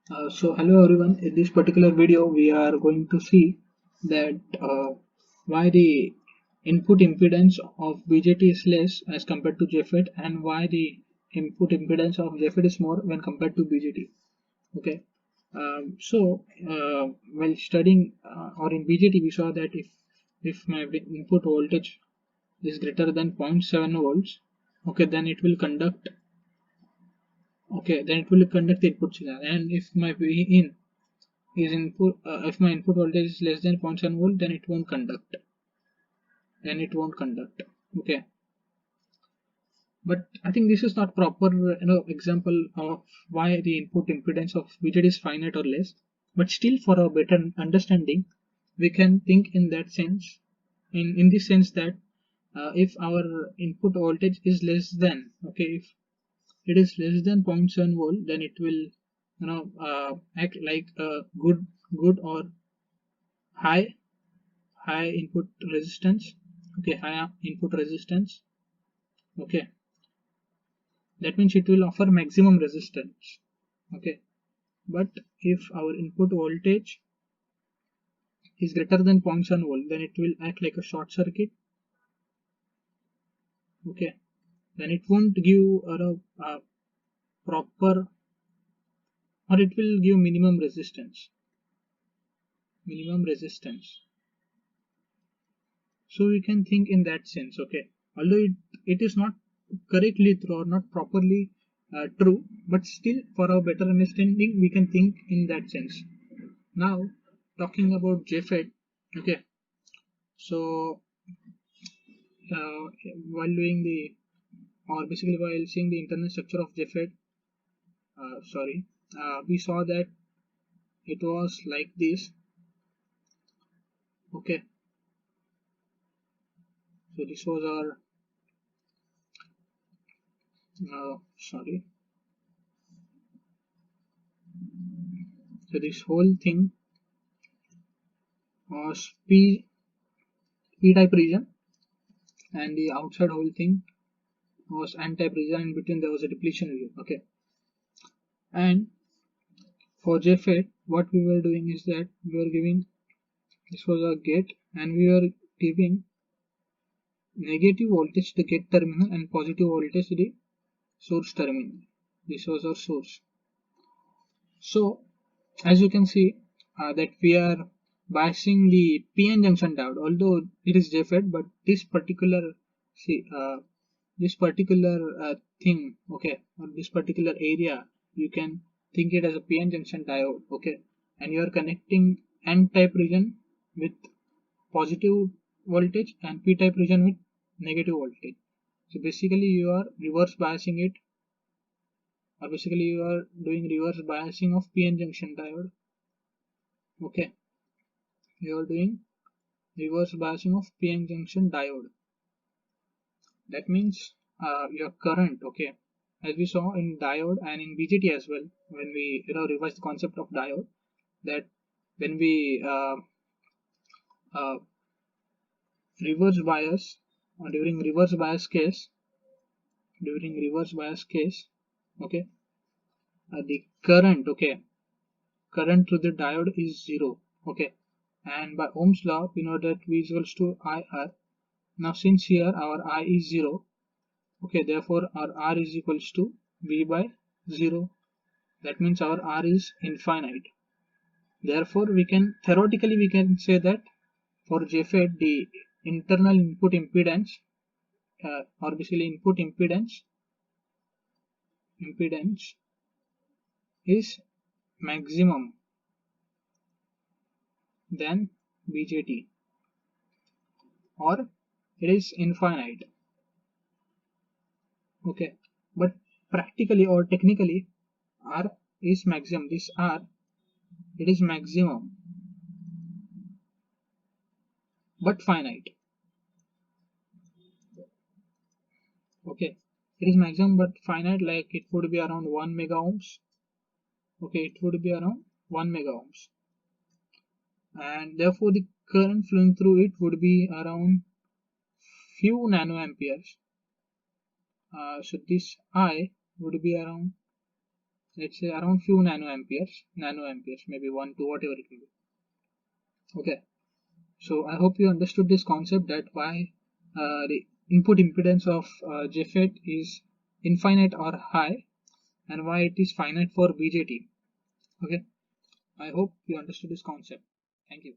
So hello everyone, in this particular video we are going to see that why the input impedance of BJT is less as compared to JFET and why the input impedance of JFET is more when compared to BJT. Okay, while studying or in BJT we saw that if my input voltage is greater than 0.7 volts, okay, then it will conduct. Okay, then it will conduct the input signal, and if my V in is input if my input voltage is less than 0.7 volt, then it won't conduct. Okay, but I think this is not proper example of why the input impedance of BJT is finite or less, but still for a better understanding we can think in that sense, in this sense that if our input voltage is less than, okay, if it is less than 0.7 volt, then it will act like a good or high high input resistance. Okay, high input resistance. Okay, that means it will offer maximum resistance. Okay, but if our input voltage is greater than 0.7 volt, then it will act like a short circuit. Okay, then it won't give a proper, or it will give minimum resistance. So we can think in that sense. Okay, although it is not correctly true or not properly true, but still for our better understanding we can think in that sense. Now talking about JFET. Okay, so while doing the, or basically while seeing the internal structure of JFET, we saw that it was like this. Okay, so this was our sorry so this whole thing was p type region, and the outside whole thing was n type region. In between there was a depletion region. Okay, and for JFET what we were doing is that we were giving, this was a gate, and we were giving negative voltage to the gate terminal and positive voltage to the source terminal. This was our source. So as you can see that we are biasing the PN junction diode, although it is JFET, but this particular, see this particular thing, okay, or this particular area, you can think it as a PN junction diode. Okay, and you are connecting N type region with positive voltage and P type region with negative voltage. So basically you are reverse biasing it, or basically you are doing reverse biasing of PN junction diode. Okay, you are doing reverse biasing of PN junction diode. That means your current, okay, as we saw in diode and in BJT as well, when we revise the concept of diode, that when we uh, reverse bias, or during reverse bias case, okay, the current, okay, current through the diode is zero. Okay, and by Ohm's law we know that V is equals to IR. Now since here our I is 0, okay, therefore our R is equals to V by 0. That means our R is infinite. Therefore we can theoretically we can say that for JFET the internal input impedance, or basically input impedance is maximum than BJT, or it is infinite. Okay, but practically or technically R is maximum. This R, it is maximum but finite. Okay, it is maximum but finite, like it would be around 1 mega ohms. Okay, it would be around 1 mega ohms, and therefore the current flowing through it would be around few nanoamperes. So this I would be around let's say around few nanoamperes, maybe 1, 2, whatever it will be. Okay, so I hope you understood this concept, that why the input impedance of JFET is infinite or high, and why it is finite for BJT. Okay, I hope you understood this concept. Thank you.